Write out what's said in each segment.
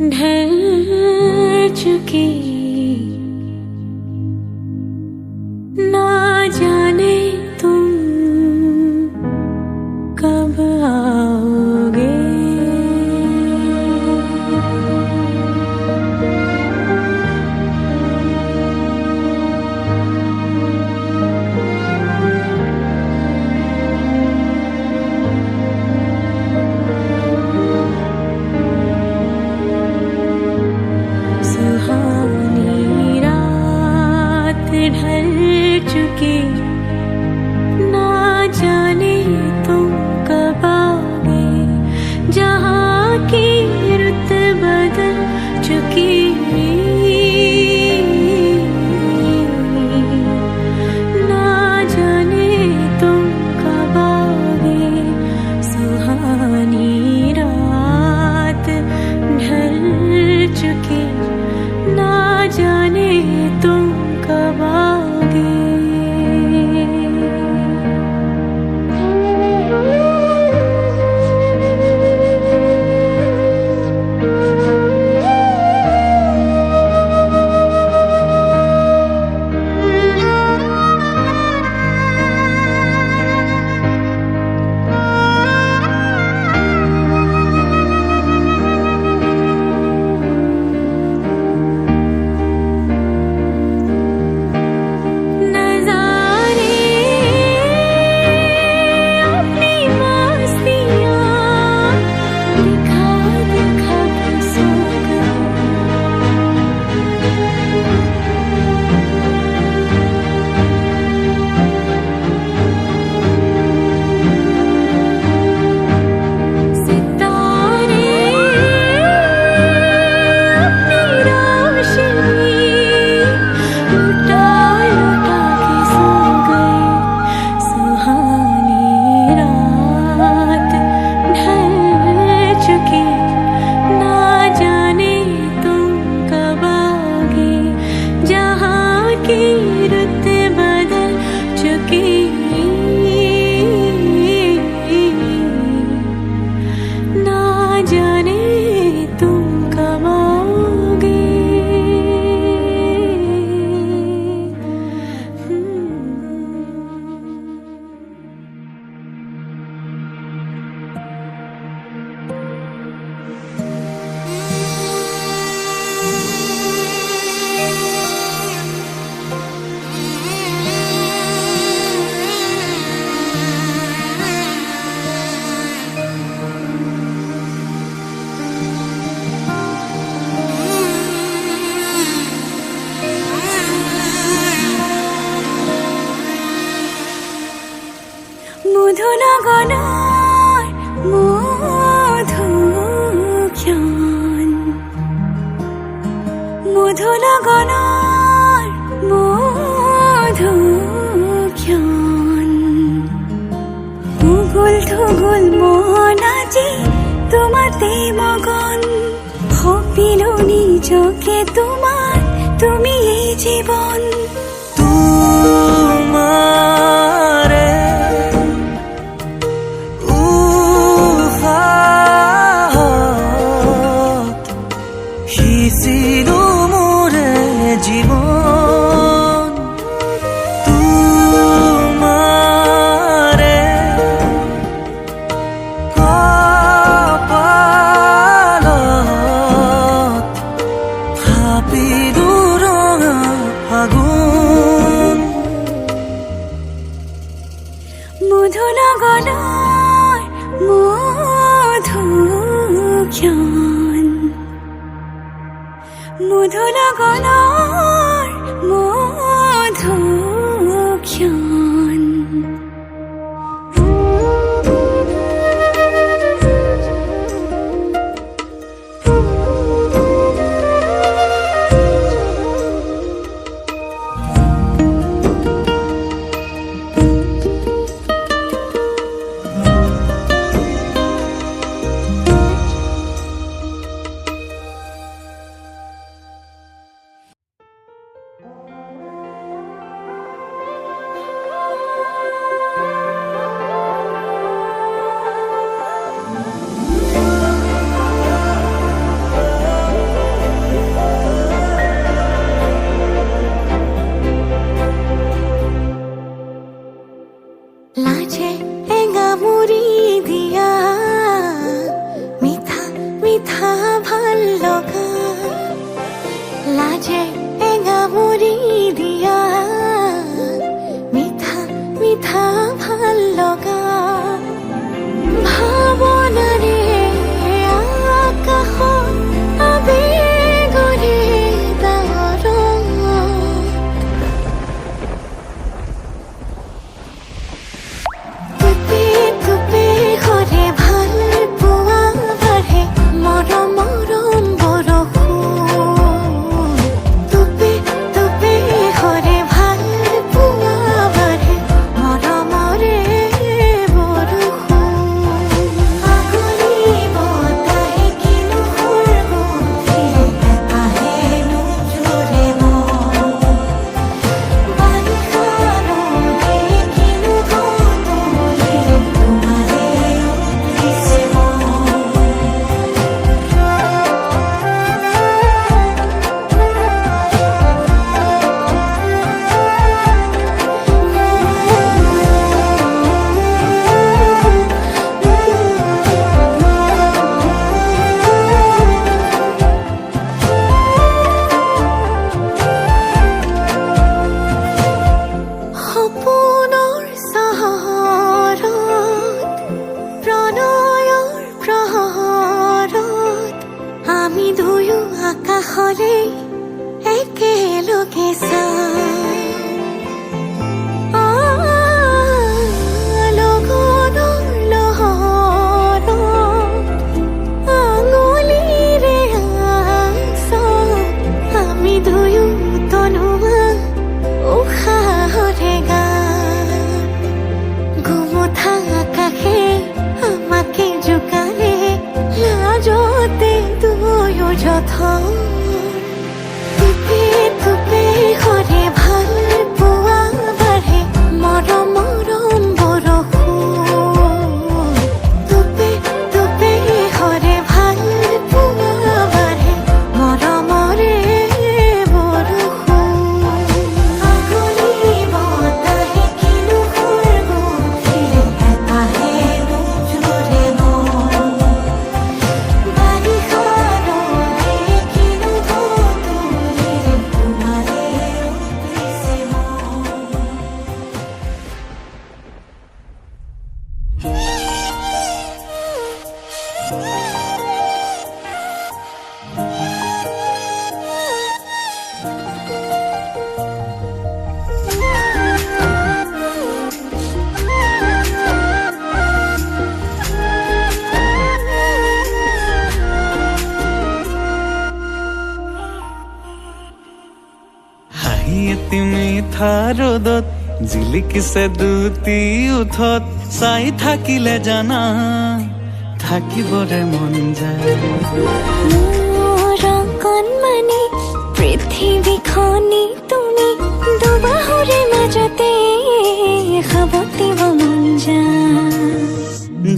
ढल चुकी ना जाने तुम कब आओगे। सुहानी रात ढल चुकी ना जाने तुम कब आओगे। जहाँ की रुत बदल चुकी ना जाने तुम कब आओगे। सुहानी रात ढल चुकी ना जाने तुम कब आओगे। মধুলা গলার মধুক্ষণ, মধুলা গলার মধুক্ষণ। উগুল থুগুল মন আজি তোমাতে মগন, ভাবিলো নিজকে তোমার, তুমি এই জীবন। জীবন তোমারে কপালত থাপি দুরঙা ফাগুন। মধুলা গলার মধুক্ষণ, মধুলা গলার মধুক্ষণ। মিঠা ভাল লগা লাজে এঙামুৰি দিয়া মিঠা মিঠা ভাল লগা ভাৱনাৰে আকাশত আবেগৰে ডাৱৰ টুপি টুপি ঘৰে ভাল পোৱা বাঢ়ে মৰম মৰম বৰষুণ টুপি টুপি ঘৰে ভাল পোৱা বাঢ়ে মৰমৰে বৰষুণ আগুৰি বতাহে কিনো সুৰগুন্থিলে আহে নোজোৰে মন বাৰিষা নদী কিনো ঢৌতলিলে তোমাৰে উঠিছে সপোনৰ চহৰত প্ৰণয়ৰ প্ৰহৰত আমি দুয়ো আকাশলে একেলগে লগনৰ লহৰত আঙুলিৰে আঁচত আমি দুয়ো তনুৱা উশাহৰে গান গোমঠা আকাশে আমাকে জোকালে লাজতে দুয়ো যথন টুপি টুপি ঘৰে ভাল পোৱা বাঢ়ে মৰম মৰম বৰষুণ টুপি টুপি ঘৰে ভাল পোৱা বাঢ়ে মৰমৰে বৰষুণ আগুৰি বতাহে কিনো সুৰগুন্থিলে আহে নোজোৰে মন বাৰিষা নদী কিনো ঢৌতলিলে তোমাৰে উঠিছে মন হাঁহি এটি মিঠা ৰ'দত জিলিকিছে দুটি ওঠত চাই থাকিলে জানা থাকিবৰে মন যায় মোৰ অকণমানি পৃথিৱীখনি তুমি দুবাহুৰে মাজতে সাৱটিব মন যায়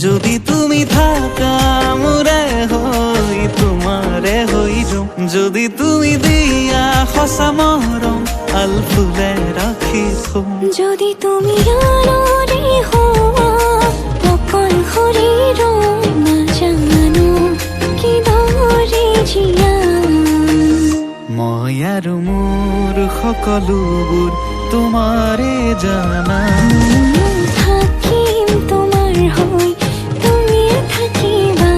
যদি তুমি থাকা মোৰে হৈ তোমাৰে হৈ যাওঁ যদি তুমি দিয়া সঁচা মৰম আল ফুলে ৰাখি থওঁ যদি তুমি আনৰে হোৱা অকল শৰীৰৰ নাজানো কিদৰে জীয়া মই আৰু মোৰ সকলোবোৰ তোমাৰে জানা থাকিম তোমাৰ হৈ তুমি থাকিবা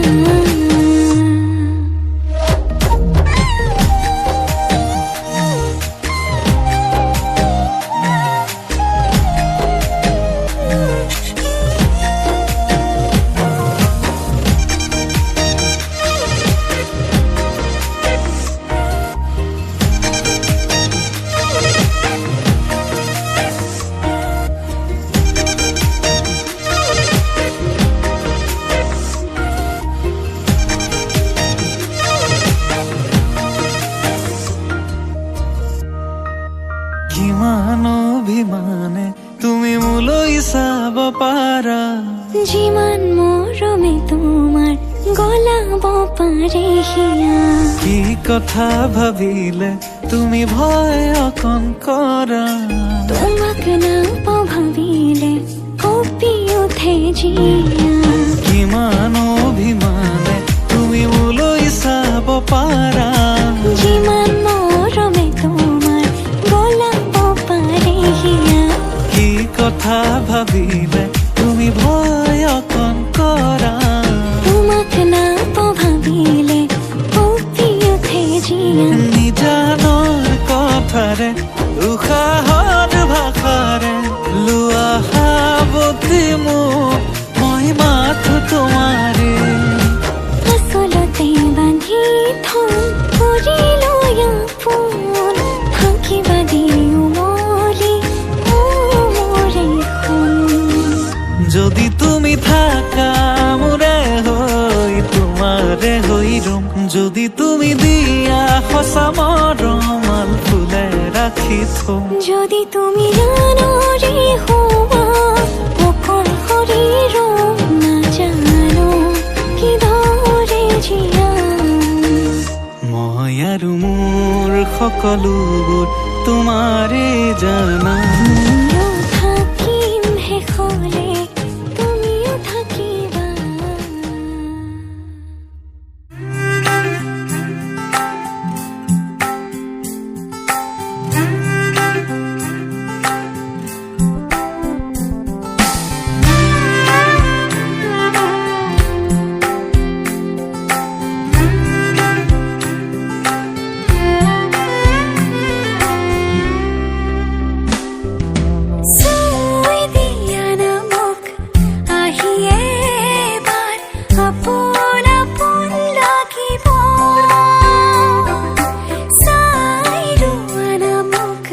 কিমান অভিমানে তুমি মোলৈ চাব পাৰা যিমান মৰমে তোমাৰ গলাব পাৰে হিয়া কি কথা ভাবিলে তুমি ভয় অকণ কৰা তোমাক নাপাওঁ ভাবিলে কঁপি উঠে জিয়া কিমান অভিমানে তুমি মোলৈ পাৰা যিমান মৰমে তোমাৰ বলাব পাৰে হিয়া কি কথা ভাবিলে তুমি ভয় অকণ কৰা তোমাক নাভাবিলে কঁপি উঠে জিয়া নিজানৰ কথাৰে উশাহৰ ভাষাৰে লোৱা সাৱতি মোক মই মাথো তোমাৰে আচলতে বান্ধি থম কৰিলৈ আপোন থাকিবা দিও মলি মোৰে সোণ যদি তুমি থাকা মোৰে হৈ তোমাৰে হৈ ৰম যদি তুমি দিয়া সঁচা মৰম আল ফুলে ৰাখি থম যদি তুমি জানৰে হোৱা অকল শৰীৰ নাজানো কিদৰে জীয়া মই আৰু মোৰ সকলোবোৰ তোমাৰে জানা ময়ো থাকিম শেষলে তুমিও থাকিবা চুই দিয়া না মোক আহি এবাৰ আপোন আপোন লাগিব চাই ৰোৱা না মোক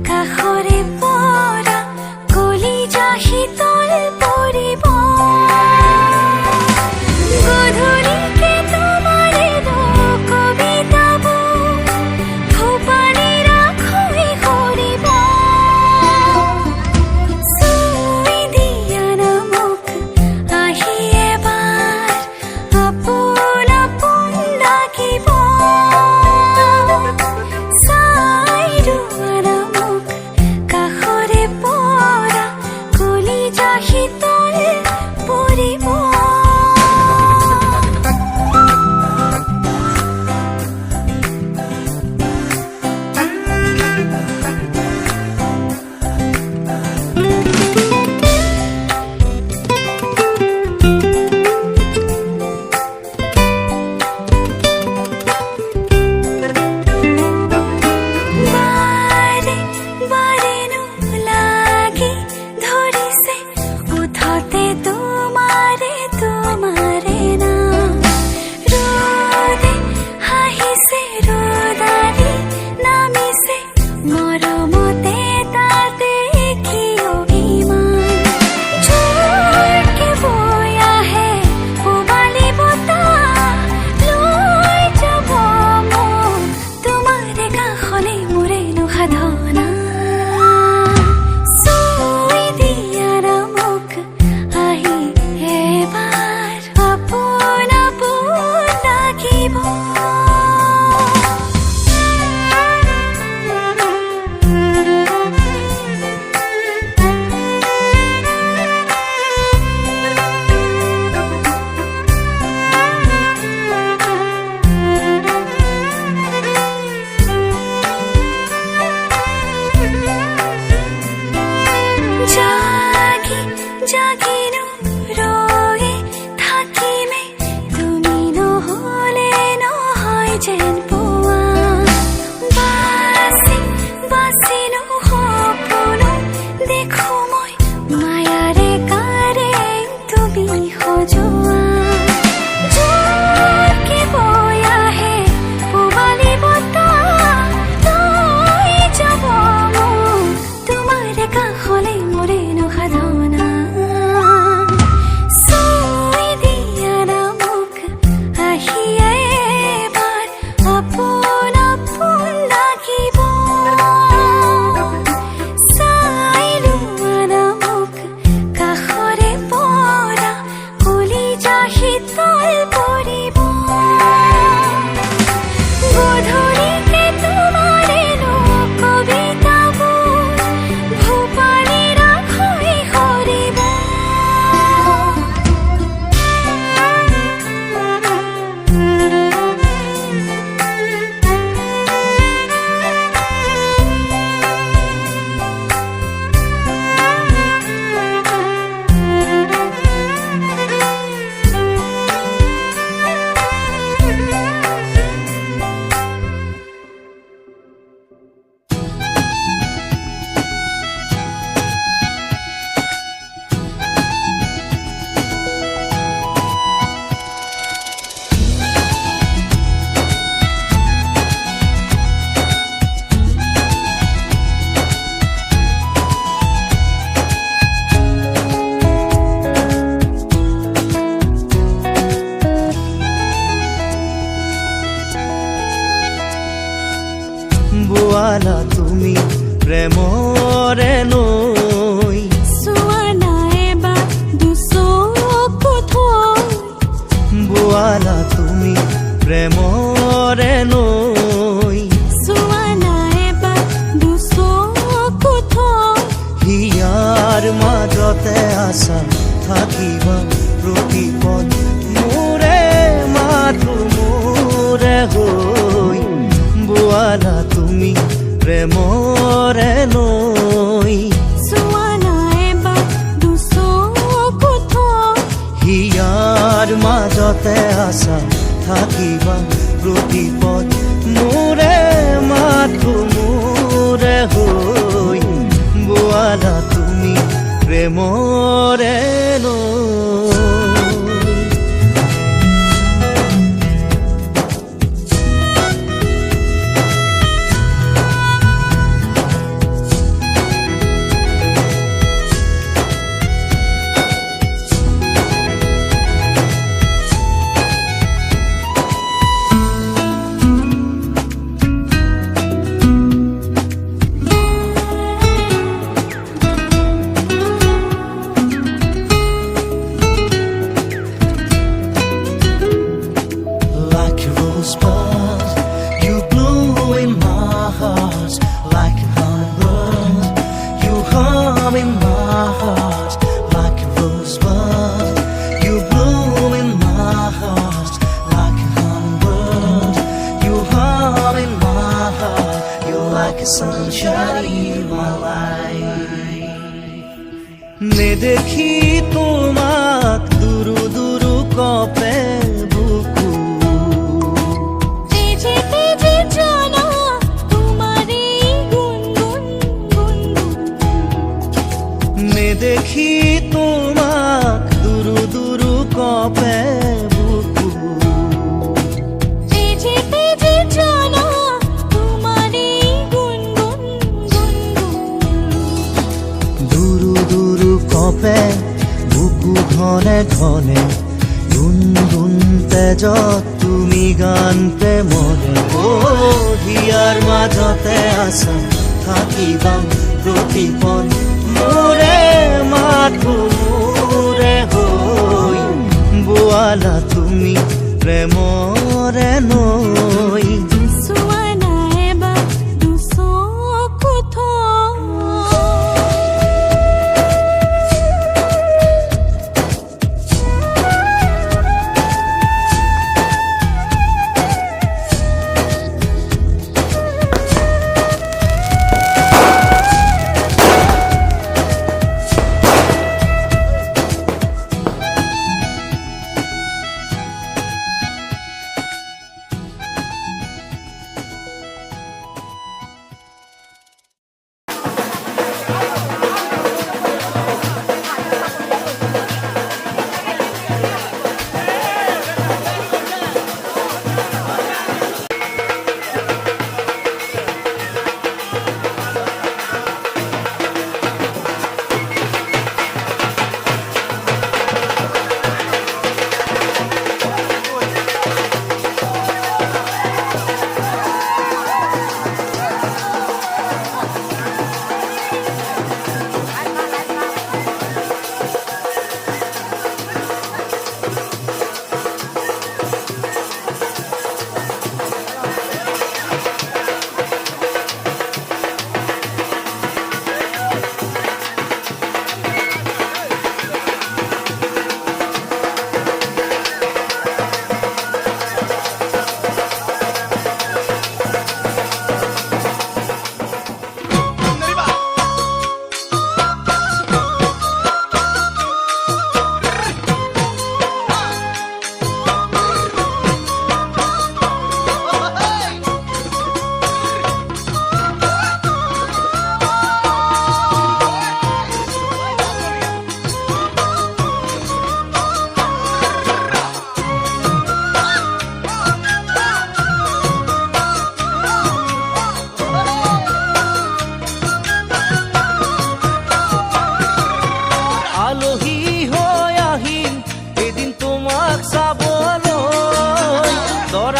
কাষৰে পৰা কলিজা শীতল পৰিব গধূলিকে তোমাৰে কবিতাবোৰ খোপানি ৰাখি সৰিব চুই দিয়া না মোক আহি এবাৰ আপোন আপোন লাগিব চাই ৰোৱা না মোক কাষৰে পৰা কলিজা শীতল পৰিব বাৰে বাৰেনো লাগি ধৰিছে উঠতে তোমাৰে তোমাৰে নাম ৰ'দে হাঁহিছে ৰ'দালি নামিছে মৰমতে তাতে কি অভিমান জোৰকে বৈ আহে পূবালী বতাহ লৈ যাব মোক তোমাৰে কাষলে মোৰেনো সাধনা চুই দিয়া না মোক আহি এবাৰ আপোন আপোন লাগিব জাগি জাগিনো ৰৈ থাকিমে তুমি নহ'লে নহয় যেন পোৱা বাচি বাচিনো সপোনো দেখো মই মায়াৰে কাৰে তুমি সজোৱা জোৰকে বৈ আহে পূবালী বতাহ লৈ যাব মোক তোমাৰে কাষলে মোৰেনো সাধনা চুই দিয়া না মোক আহি এবাৰ বোৱালা তুমি প্ৰেমৰে নৈ চোৱা নাই এবাৰ দুচকু থৈ বোৱালা তুমি প্ৰেমৰে নৈ চোৱা নাই এবাৰ দুচকু থৈ হিয়াৰ মাজতে আছা থাকিবা প্ৰতিপদ মোৰে মাথো মোৰে হৈ বোৱালা তুমি প্ৰেমৰে নৈ চোৱা নাই এবাৰ দুচকু থৈ হিয়াৰ মাজতে আছা থাকিবা প্ৰতিপদ মোৰে মাথো মোৰে হৈ বোৱালা তুমি প্ৰেমৰে নৈ Like a rosebud, you blow in my heart. Like a hummingbird, you hum in my heart. Like a rosebud, you blow in my heart. Like a hummingbird, you hum in my heart. You're like a sunshine in my life. নেদেখি তোমাক দুরু দুরু কপে বুকু তেজে তেজে জানা তোমারে গুনগুন গুনগুন নেদেখি তোমাক দুরু দুরু কপে বুকু তেজে তেজে জানা তোমারে গুনগুন গুনগুন দুরু দুরু কপে বুকু ঘনে ঘনে গুনগুন তেজত তুমি গানতে মনে ও হিয়াৰ মাজতে আছা থাকিবা প্ৰতিপদ মোৰে মাথো মোৰে হৈ বোৱালা তুমি প্ৰেমৰে নৈ চোৱা নাই এবাৰ দুচকু থৈ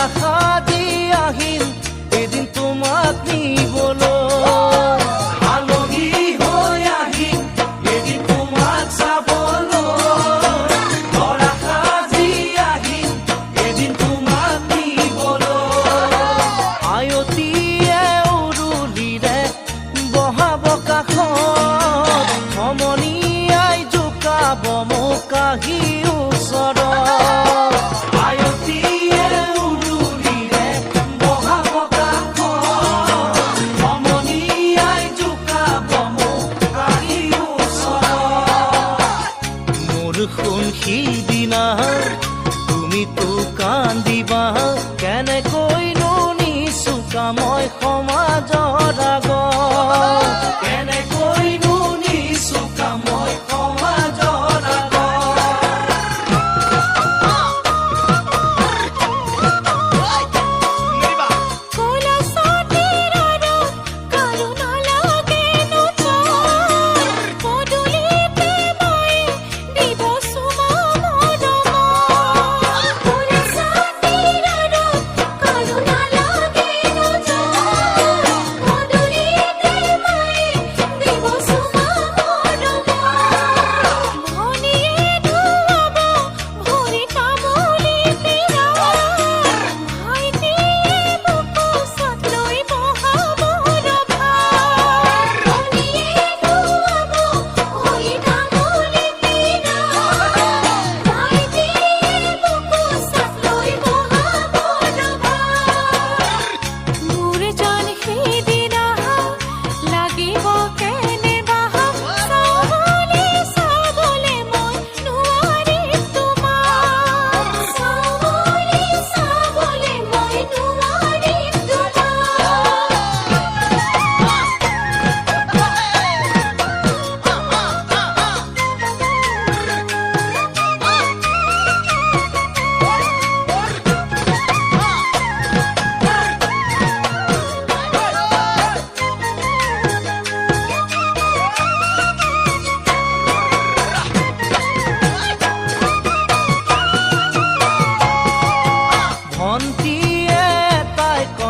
আশা দি আহিম এদিন তোমাক নিবলৈ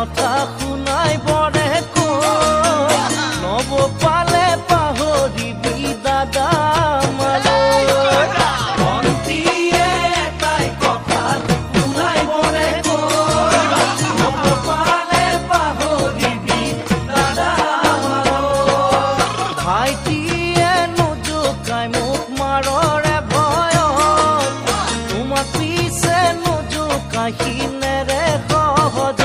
কথা শুনাই বৰে ল'ব পালে পাহৰিবি দাদা মালৈ ভণ্টিয়ে তাই কথা শুনাই বৰে ল'ব পালে পাহৰিবি দাদা মালৈ ভাইটিয়ে নোজোকাই মোক মাৰৰে ভয়ত তোমাক পিছে নোজোকাই সিনেৰে সহজ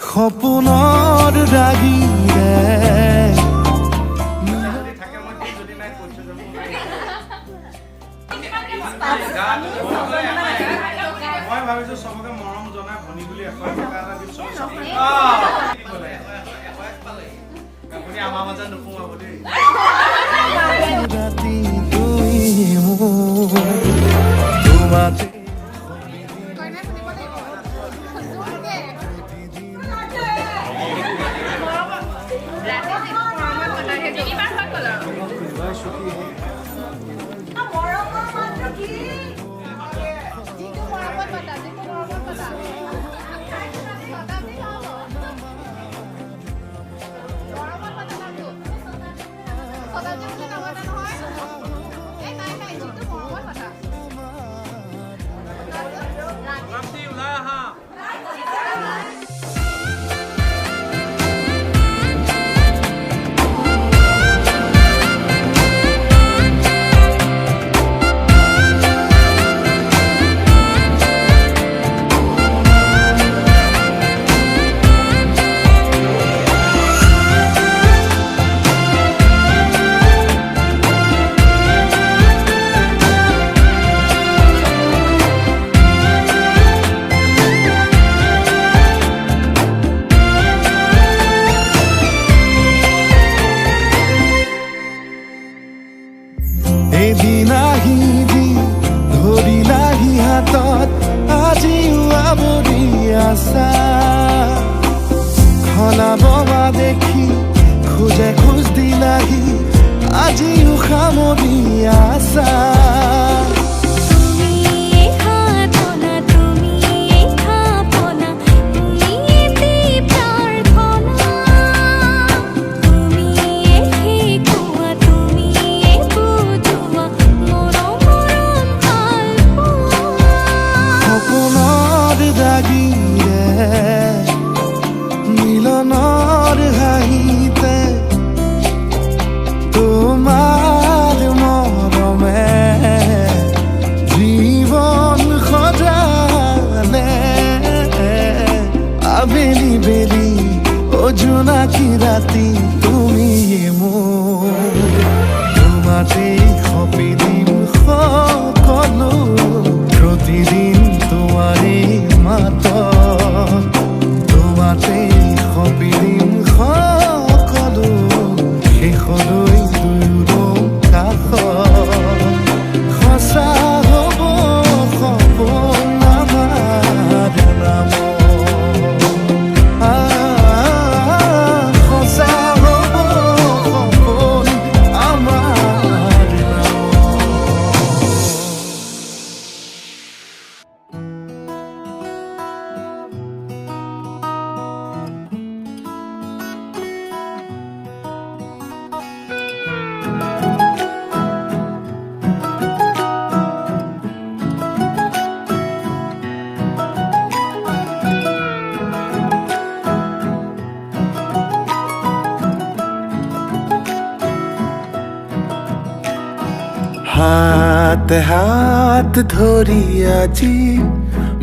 সপোনৰ ৰাগিৰে মই ভাবিছো সবকে মৰম জনাই ভনী বুলি এখন এটা দিম সব আপুনি আমাৰ মাজত নোপোৱাব দেই ৰাতি তুই তোমাতে এদিন আহিবি ধৰিলাহি হাতত আজিও আৱৰি আছা সলাব দেখি খোজে খোজ দিলাহি আজিও সামৰি আছা মিলনৰ হাঁহিতে তোমাৰ মৰমে জীৱন সজালে আবেলি বেলি অজোনাকি ৰাতি তুমি মোৰ তোমাতেই সপি দিম সকলো প্ৰতিদিন তোমাৰে মাতত তোমাতেই সপি দিম সকলো শেষলৈ দুয়ো কাষত সঁচা হ'ব সপোন আমাৰ নামত সঁচা হ'ব সপোন আমাৰ হাতে হাত ধৰি আজি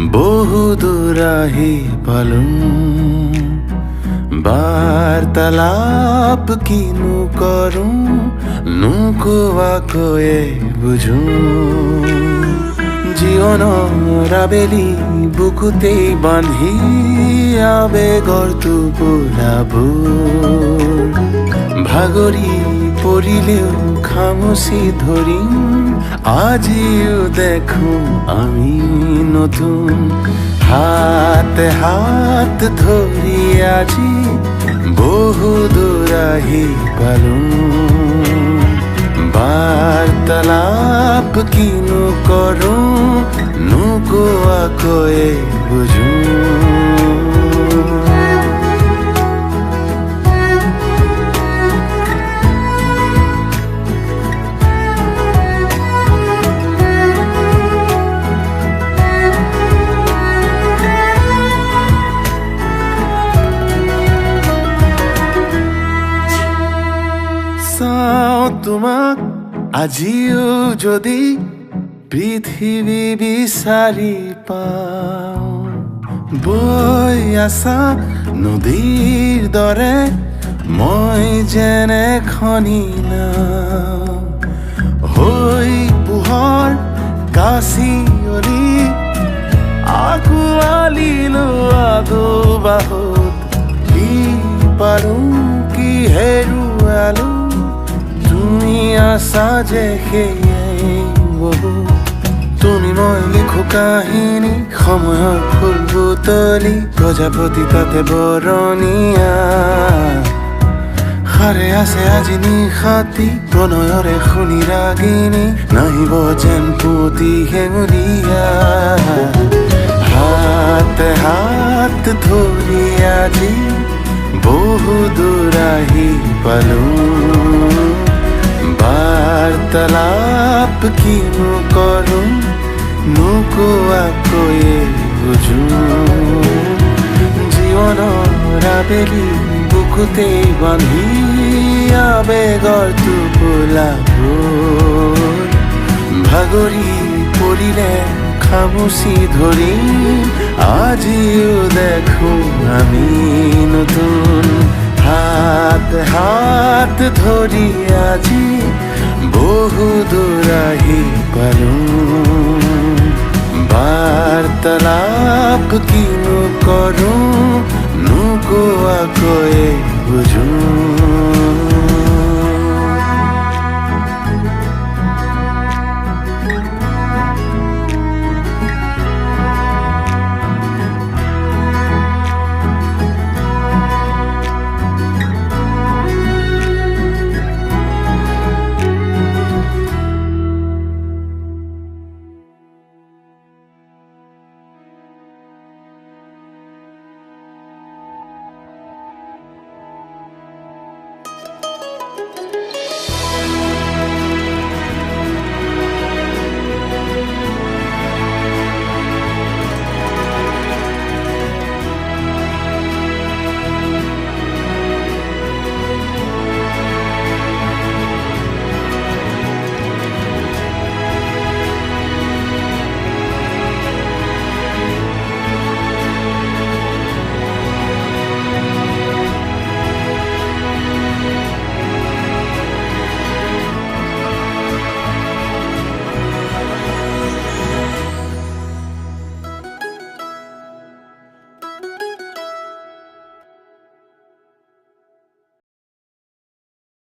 বহুদূৰ আহি পালো বাৰ্তালাপ কিনো কৰো নোকোৱাকৈয়ে বুঝো জীৱনৰ আবেলি বুকুতেই বান্ধি আবেগৰ টোপোলাবোৰ ভাগৰি পৰিলেও খামুচি ধৰিম আজিও দেখো আমি নতুন হাতে হাত ধৰি আজি বহুদূৰ আহি পালো বাৰ্তালাপ কিনো কৰো নোকোৱাকৈয়ে বুঝো তোমাক আজিও যদি পৃথিৱী বিচাৰি পাওঁ বৈ আছা নদীৰ দৰে মই যেনে খনি নাও হৈ পোহৰ কাচিয়লি আঁকোৱালিলো আগো বাহুত কি পাৰো কি হেৰুৱালো তুমি আছা যে সেয়াই বহু তুমি মই লিখো কাহিনী সময়ৰ ফুল বুটলি প্ৰজাপতি তাতে বৰণীয়া সাৰে আছে আজি নিশাতি প্ৰণয়ৰে শুনি ৰাগিনী নাহিব যেন পুতি হেঙুলীয়া হাতে হাত ধৰি আজি বহুদূৰ আহি পালো বাৰ্তালাপ কিনো কৰো নোকোৱাকৈয়ে বুঝো জীৱনৰ আবেলি বুকুতেই বান্ধি আবেগৰ টোপোলাবোৰ ভাগৰি পৰিলে খামুচি ধৰি আজিও দেখো আমি নতুন হাতে হাত ধৰি আজি বহুদূৰ আহি পালো বাৰ্তালাপ কিনো কৰো